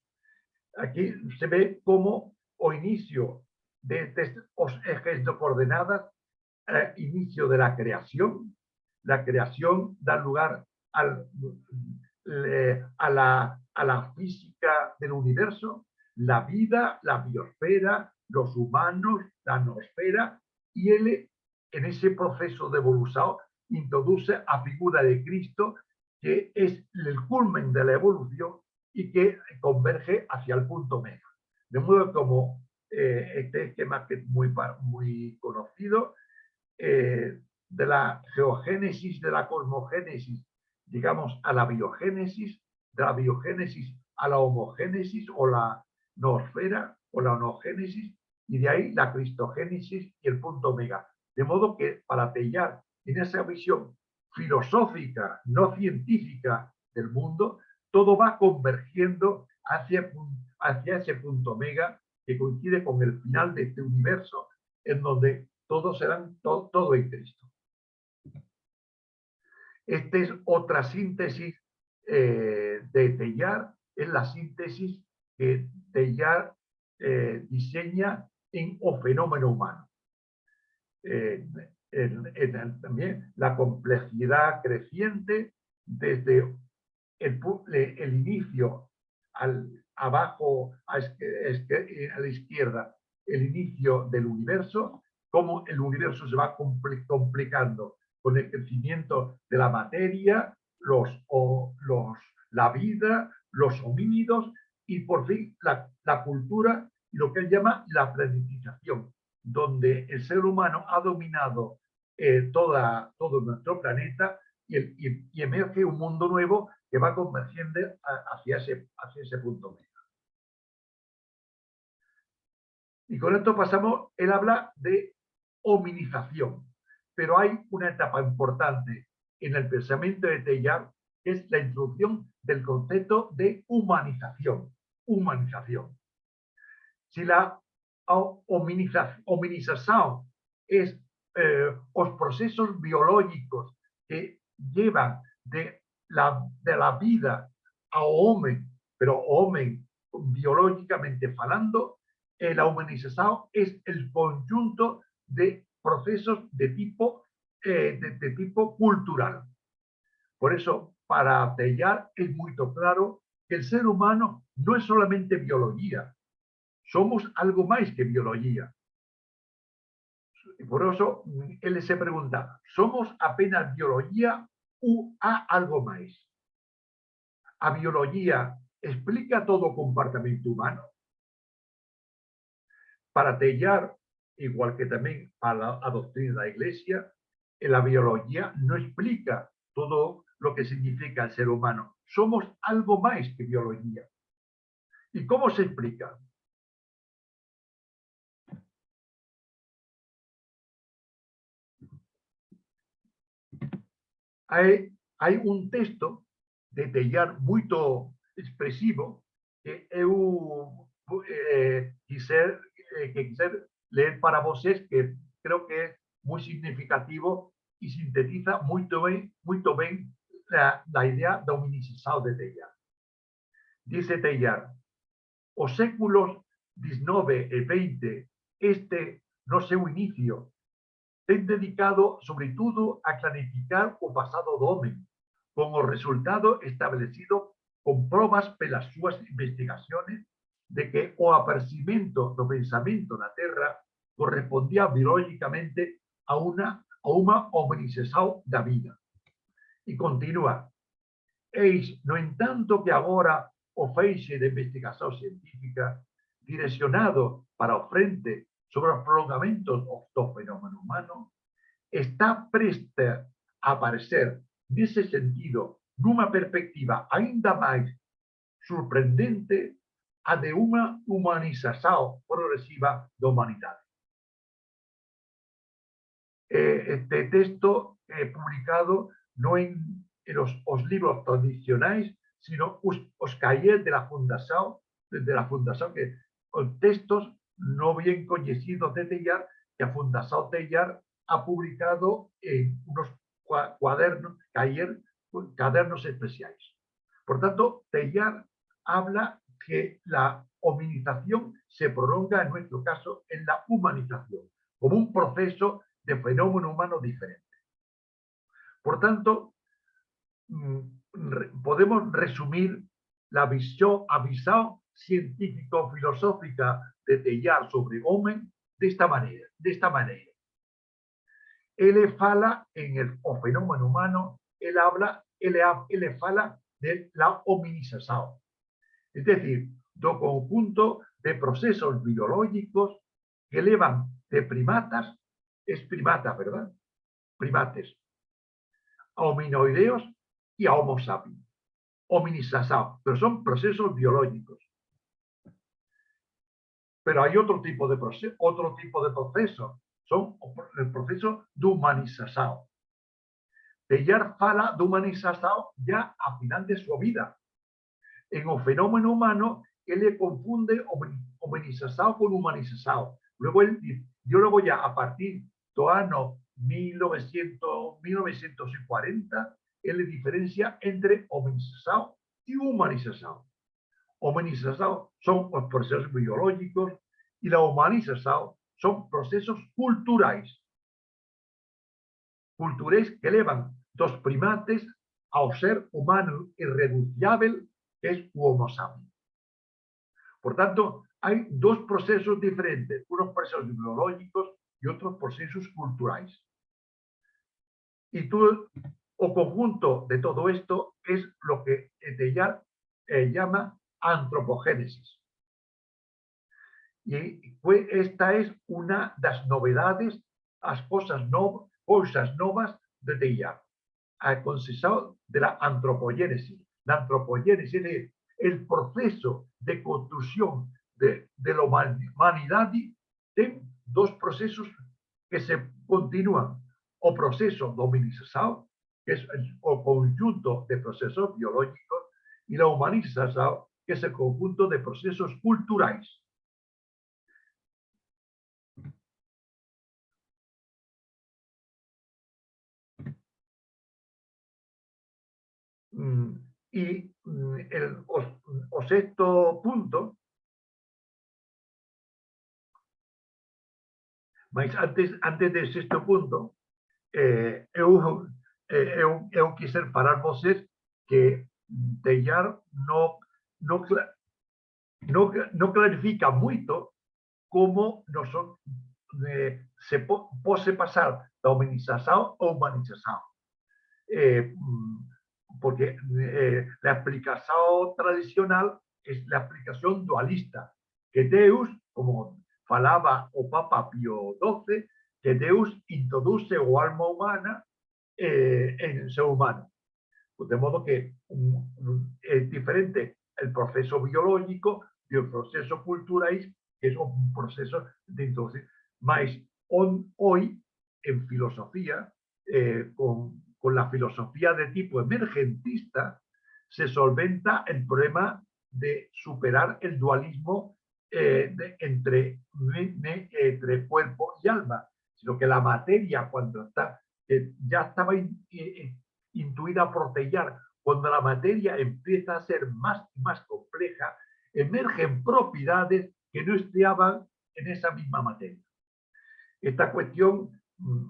[SPEAKER 2] Aquí se ve cómo o inicio de los ejes de coordenadas, inicio de la creación da lugar a la física del universo, la vida, la biosfera, los humanos, la noosfera, y él en ese proceso de evolución introduce a figura de Cristo, que es el culmen de la evolución y que converge hacia el punto mega. De modo como este esquema que es muy conocido, de la geogénesis, de la cosmogénesis, digamos, a la biogénesis, de la biogénesis a la homogénesis o la noosfera o la onogénesis, y de ahí la cristogénesis y el punto omega. De modo que para Teilhard, en esa visión filosófica, no científica del mundo, todo va convergiendo hacia ese punto omega que coincide con el final de este universo, en donde todos serán todo en Cristo. Esta es otra síntesis de Teilhard, es la síntesis que Teilhard diseña en O fenómeno humano. También la complejidad creciente desde el inicio abajo a la izquierda, el inicio del universo, cómo el universo se va complicando con el crecimiento de la materia, la vida, los homínidos y por fin la cultura y lo que él llama la planificación, donde el ser humano ha dominado todo nuestro planeta y emerge un mundo nuevo que va convergiendo hacia ese punto medio. Y con esto pasamos, él habla de hominización, pero hay una etapa importante en el pensamiento de Teilhard, que es la introducción del concepto de humanización. Humanización. Si la hominización es los procesos biológicos que llevan de la vida a hombre, pero hombre biológicamente hablando, la humanización es el conjunto de procesos de tipo cultural. Por eso, para Teilhard es muy claro que el ser humano no es solamente biología, somos algo máis que biología. E por eso, ele se pregunta, somos apenas biología ou há algo máis? A biología explica todo o comportamento humano? Para Teilhard, igual que tamén para a doctrina da Iglesia, la biología no explica todo lo que significa el ser humano. Somos algo más que biología. ¿Y cómo se explica? Hay un texto de Teilhard muy expresivo que eu quiser leer para vocês, que creo que es muy significativo y sintetiza muy bien la idea da hominicizado de Teilhard. Dice Teilhard, os séculos XIX e XX, no seu inicio, ten dedicado sobre todo a clarificar o pasado do home, con o resultado establecido con probas pelas súas investigaciones de que o apercibimento do pensamento na Terra correspondía biológicamente a unha hominicizado da vida. E continúa, eis, no entanto, que agora o feixe de investigación científica direccionado para o frente sobre os prolongamentos do fenómeno humano está presta a aparecer nese sentido nunha perspectiva aínda máis sorprendente a de unha humanización progresiva da humanidade. Este texto é publicado non en os libros tradicionais, sino os cahiers de la fundación, que os textos no bien coñecidos de Teilhard, que a Fundación Teilhard ha publicado en unos cadernos especiales. Por tanto, Teilhard habla que la hominización se prolonga, en nuestro caso, en la humanización, como un proceso de fenómeno humano diferente. Por tanto, podemos resumir la visión científico-filosófica de Teilhard sobre Homem de esta manera. Él fala en el fenómeno humano, él fala de la hominización. Es decir, do conjunto de procesos biológicos que elevan de primatas, ¿verdad? Primates, a hominoideos y a Homo sapiens. Hominización, pero son procesos biológicos. Pero hay otro tipo de procesos, son el proceso de humanización. Teilhard fala de humanización ya a final de su vida. En el fenómeno humano, él le confunde humanización con humanización. Luego él dice, yo luego ya a partir del año 1940, él le diferencia entre hominización y humanización. Humanización son los procesos biológicos y la humanización son procesos culturales. Culturales que elevan dos primates ao ser humano irreducible que es Homo sapiens. Por tanto, hay dos procesos diferentes, unos procesos biológicos y otros procesos culturales. Y o conjunto de todo esto es lo que Teilhard llama antropogénesis. Y esta es una de las novedades, las cosas novas de Teilhard, el concepto de la antropogénesis. La antropogénesis es el proceso de construcción de la humanidad. Tiene dos procesos que se continúan. O proceso de hominización, que es el conjunto de procesos biológicos, y la humanización, que es el conjunto de procesos culturales. Y o sexto punto, mas antes del sexto punto, eu quisiera parar vocês que Teilhard no no clarifica moito como se pode pasar da humanización ao humanización. Porque la explicación tradicional es la explicación dualista, que Deus, como falaba o Papa Pío XII, que Deus introduce o alma humana en el ser humano. De modo que es diferente el proceso biológico del proceso cultural, que es un proceso de introducir. Mas hoy, en filosofía, con la filosofía de tipo emergentista, se solventa el problema de superar el dualismo entre cuerpo y alma, sino que la materia, cuando ya estaba intuida por Teilhard, cuando la materia empieza a ser más y más compleja, emergen propiedades que no estaban en esa misma materia. Esta cuestión,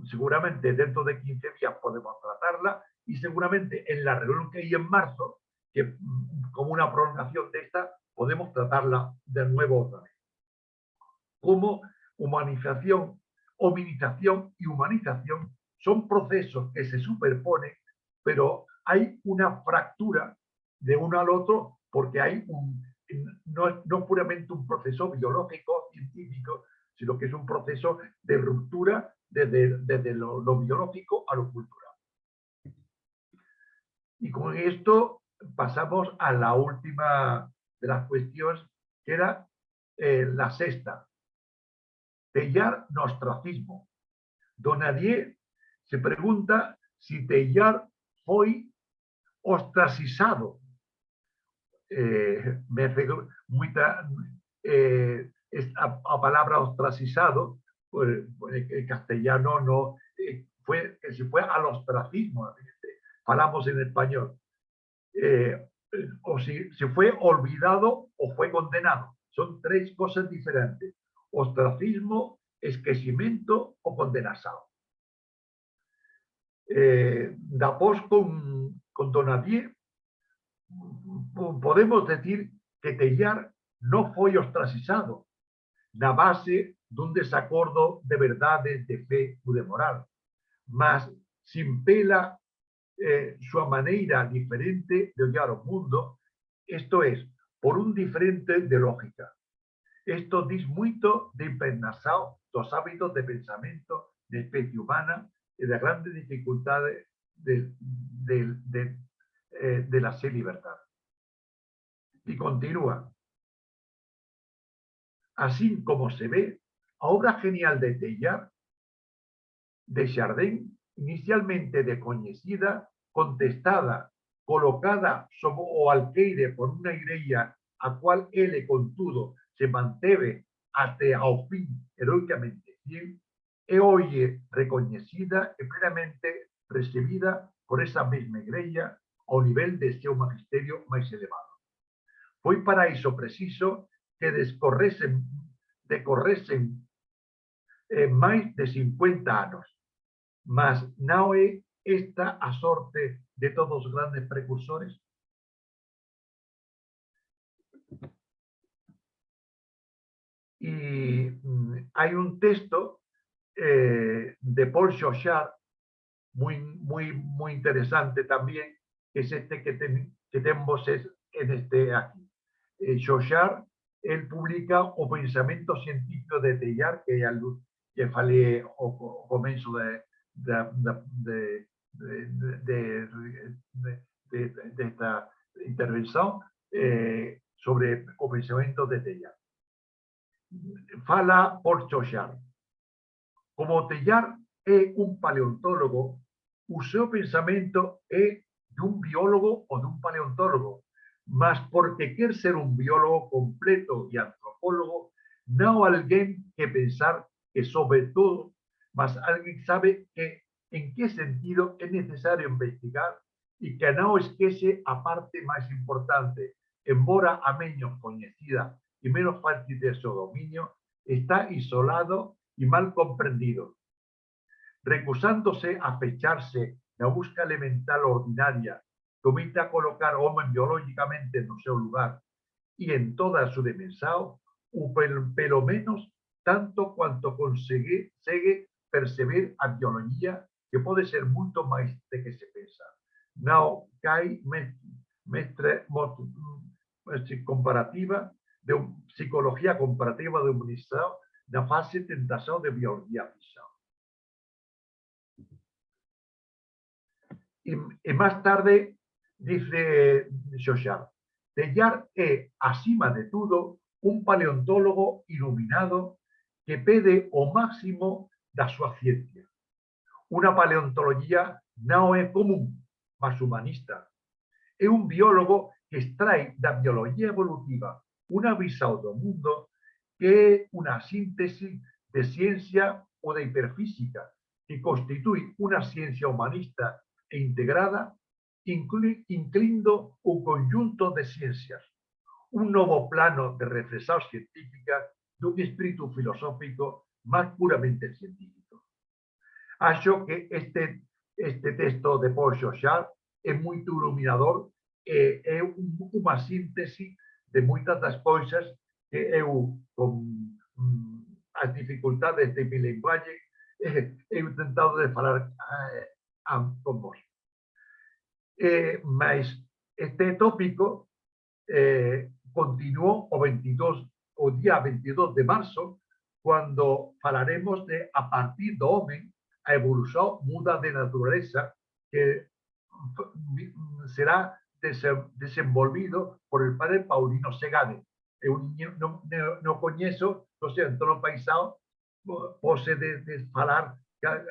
[SPEAKER 2] seguramente dentro de 15 días podemos tratarla, y seguramente en la reunión que hay en marzo, que como una prolongación de esta, podemos tratarla de nuevo otra vez. Como humanización, hominización y humanización son procesos que se superponen, pero hay una fractura de uno al otro porque hay no puramente un proceso biológico, científico, sino que es un proceso de ruptura desde lo biológico a lo cultural. Y con esto pasamos a la última de las cuestiones, que era la sexta. Teilhard no ostracismo. Donadier se pregunta si Teilhard fue ostracizado. Me hace mucha a palabra ostracizado, pues, en castellano no se fue al ostracismo, hablamos en español, o si se fue olvidado o fue condenado. Son tres cosas diferentes: ostracismo, esquecimiento o condenación. Después con Donadier podemos decir que Teilhard no fue ostracizado na base dun desacordo de verdades, de fe ou de moral, mas sin pela súa maneira diferente de ollar o mundo, isto é, por un diferente de lógica. Isto diz moito de impregnación dos hábitos de pensamento da especie humana e da grande dificultade de la ser libertad. Y continúa. Así como se ve, a obra genial de Teilhard, de Chardin, inicialmente desconocida, contestada, colocada sobre o alqueire por una igreja a cual él, contudo, se manteve hasta ao fin heroicamente fiel, e hoy reconocida y plenamente recibida por esa misma igreja ao nivel de seu magisterio más elevado. Foi para iso preciso que decorresen máis de 50 anos, mas non é esta a sorte de todos os grandes precursores? Y hay un texto de Paul Chauchat muy interesante también, que es este que tenemos en este aquí. Chauchat, él publica o pensamento científico de Teilhard, que falei ao começo desta intervenção, sobre o pensamento de Teilhard. Fala por Chauchat. Como Teilhard é un paleontólogo, o seu pensamento é de un biólogo ou de un paleontólogo, mas porque quer ser un biólogo completo e antropólogo, non alguén que pensar que sobre todo, mas alguén sabe que en que sentido é necesario investigar e que non esquece a parte máis importante, embora a menos coñecida e menos fácil de seu dominio, está isolado y mal comprendido. Recusándose a fecharse na busca elemental ordinaria que omite a colocar o home biológicamente no seu lugar y en toda su dimensão, pelo menos tanto quanto consegue perceber a biologia, que pode ser muito mais do que se pensa. Não cai mestre comparativa, de psicologia comparativa de humanização, na fase de tentação de biologia física. Y más tarde dice Xoxar, Teilhard é, acima de todo, un paleontólogo iluminado que pede o máximo da súa ciencia. Una paleontología non é común, mas humanista. É un biólogo que extrae da biología evolutiva unha visão do mundo que é unha síntese de ciencia ou de hiperfísica, que constitui unha ciencia humanista e integrada, incluindo un conjunto de ciencias, un novo plano de reflexión científica dun espírito filosófico máis puramente científico. Acho que este texto de Paul Xoxar é moito iluminador, é unha síntese de moitas das cousas que eu, con as dificultades de mi linguaxe, he intentado de falar con vos. Mas este tópico continuou o día 22 de marzo, cando falaremos de, a partir do homem, a evolución muda de naturaleza, que será desenvolvido por el padre Paulino Segade. Eu non coñezo, non sei, Antonio Paisao pose de falar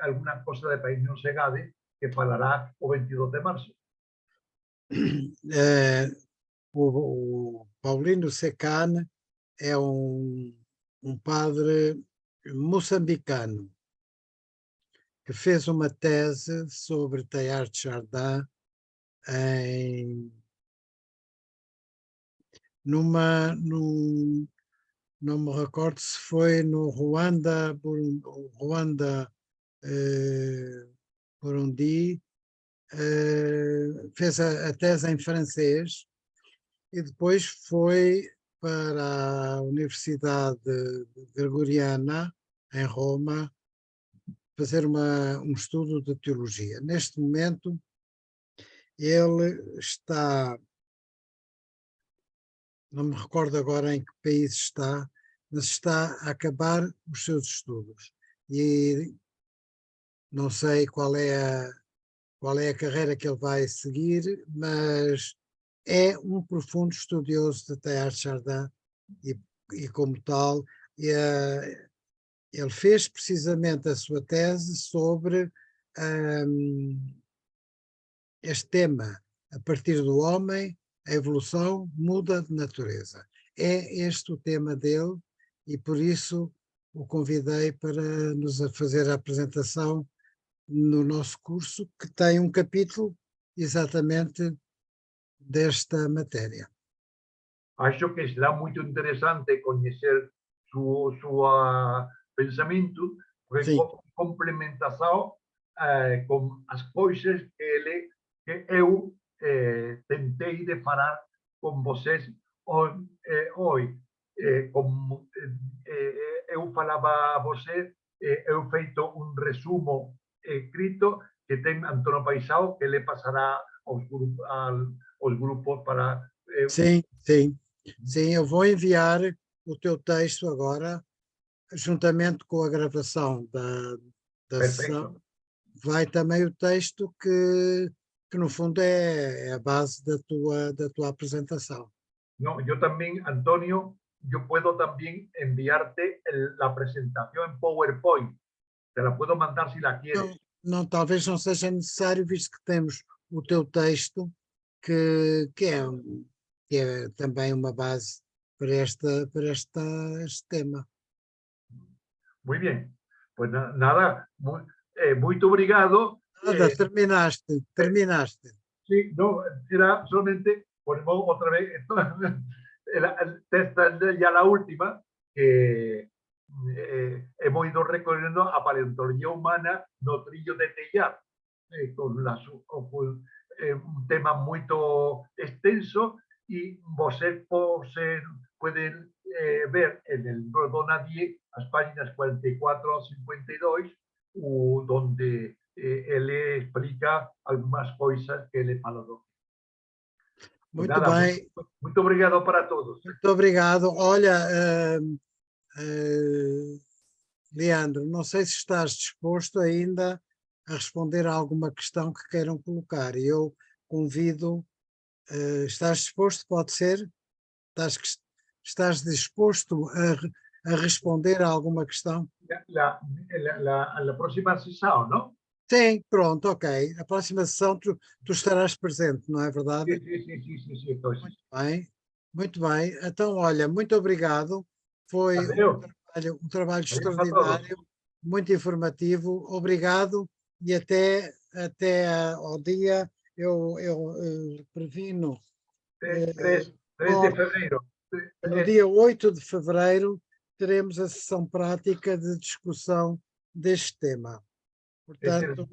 [SPEAKER 2] alguna cosa de Paulino Segade que falará o 22 de marzo.
[SPEAKER 1] O Paulino Secane é um padre moçambicano que fez uma tese sobre Teilhard de Chardin não me recordo se foi no Ruanda, Burundi, fez a tese em francês e depois foi para a Universidade Gregoriana, em Roma, fazer um estudo de teologia. Neste momento, ele está, não me recordo agora em que país está, mas está a acabar os seus estudos. E não sei qual é a carreira que ele vai seguir, mas é um profundo estudioso de Teilhard de Chardin e como tal, ele fez precisamente a sua tese sobre este tema, a partir do homem, a evolução muda de natureza. É este o tema dele e por isso o convidei para nos fazer a apresentação no nosso curso, que tem um capítulo exatamente desta matéria.
[SPEAKER 2] Acho que será muito interessante conhecer seu pensamento, porque complementação com as coisas que eu tentei de falar com vocês hoje. Como eu falava a você, eu feito um resumo escrito que tem Antonio Paisao, que ele passará aos grupos para...
[SPEAKER 1] Sim, eu vou enviar o teu texto agora, juntamente com a gravação da sessão. Vai também o texto que no fundo é a base da tua apresentação.
[SPEAKER 2] No, eu também, Antonio, eu posso também enviar-te a apresentação em PowerPoint. Te la puedo mandar se la quieres.
[SPEAKER 1] Não, talvez não seja necessário, visto que temos o teu texto, que é também uma base para este tema.
[SPEAKER 2] Muito bem. Pues nada, muito obrigado.
[SPEAKER 1] Nada, terminaste.
[SPEAKER 2] Sí, no, era solamente, ponemos otra vez, ya la última, hemos ido recorriendo a paleontología humana no trillo de Teilhard, con un tema muy extenso y vocês pueden ver en el libro Don Nadie, las páginas 44 a 52, donde él explica algunas cosas que ele falou.
[SPEAKER 1] Muito bem,
[SPEAKER 2] Muito obrigado para todos.
[SPEAKER 1] muito obrigado. Olha, Leandro, não sei se estás disposto ainda a responder a alguma questão que queiram colocar. Eu convido, estás disposto? Pode ser? Estás disposto a responder a alguma questão?
[SPEAKER 2] La próxima sesión, ¿no?
[SPEAKER 1] Sim, pronto, ok. A próxima sessão tu estarás presente, não é verdade?
[SPEAKER 2] Sí, entonces.
[SPEAKER 1] Muito bem. Então, olha, muito obrigado. Foi um trabalho extraordinário, muito informativo. Obrigado e até ao dia, eu previno.
[SPEAKER 2] 3 de febrero.
[SPEAKER 1] No dia 8 de fevereiro teremos a sessão prática de discussão deste tema. Portanto,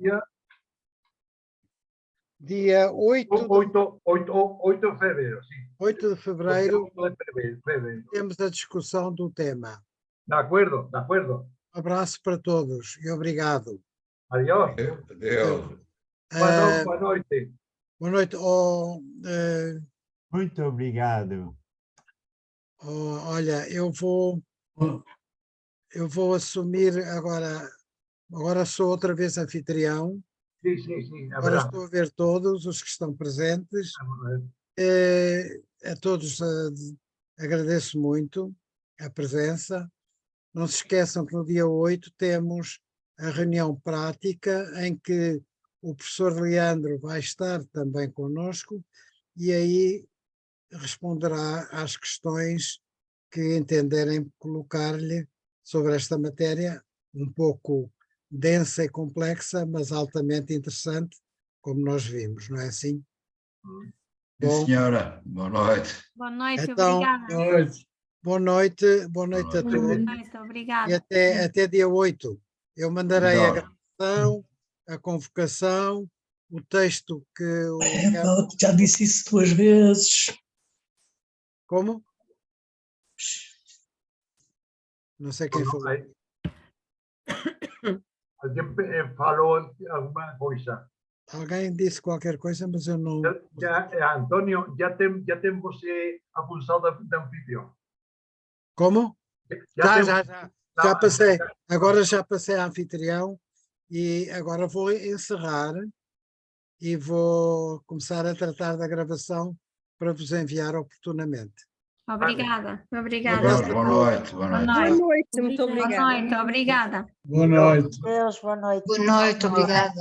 [SPEAKER 1] dia 8
[SPEAKER 2] de febrero, sí.
[SPEAKER 1] 8 de fevereiro
[SPEAKER 2] 8 de febrero.
[SPEAKER 1] temos a discussão do tema.
[SPEAKER 2] De acuerdo, de acuerdo.
[SPEAKER 1] Um abraço para todos e obrigado.
[SPEAKER 2] Adiós.
[SPEAKER 3] Adeus.
[SPEAKER 2] Boa noite.
[SPEAKER 1] Boa noite.
[SPEAKER 4] Muito obrigado.
[SPEAKER 1] Olha, eu vou assumir agora sou outra vez anfitrião.
[SPEAKER 2] Sim.
[SPEAKER 1] Agora estou a ver todos os que estão presentes. A todos agradeço muito a presença. Não se esqueçam que no dia 8 temos a reunião prática em que o professor Leandro vai estar também conosco e aí responderá às questões que entenderem colocar-lhe sobre esta matéria, um pouco densa e complexa, mas altamente interessante, como nós vimos, não é assim?
[SPEAKER 3] Sim, senhora. Boa noite.
[SPEAKER 5] Boa noite,
[SPEAKER 1] Então,
[SPEAKER 5] obrigada.
[SPEAKER 1] Boa noite a todos.
[SPEAKER 5] Boa noite, obrigada.
[SPEAKER 1] E até dia 8. Eu mandarei a gravação, a convocação, o texto que o
[SPEAKER 6] já disse isso 2 vezes.
[SPEAKER 1] Como? Não sei quem falou.
[SPEAKER 2] Alguém falou alguma coisa.
[SPEAKER 1] Alguém disse qualquer coisa, mas eu não...
[SPEAKER 2] Antônio, já tem você a função de anfitrião.
[SPEAKER 1] Como? Já passei. Agora já passei a anfitrião e agora vou encerrar e vou começar a tratar da gravação para vos enviar oportunamente.
[SPEAKER 5] Obrigada.
[SPEAKER 3] Boa noite.
[SPEAKER 5] Boa noite, muito obrigada. Boa noite, obrigada.
[SPEAKER 4] Boa noite.
[SPEAKER 7] Deus, boa noite.
[SPEAKER 8] Boa noite, obrigada.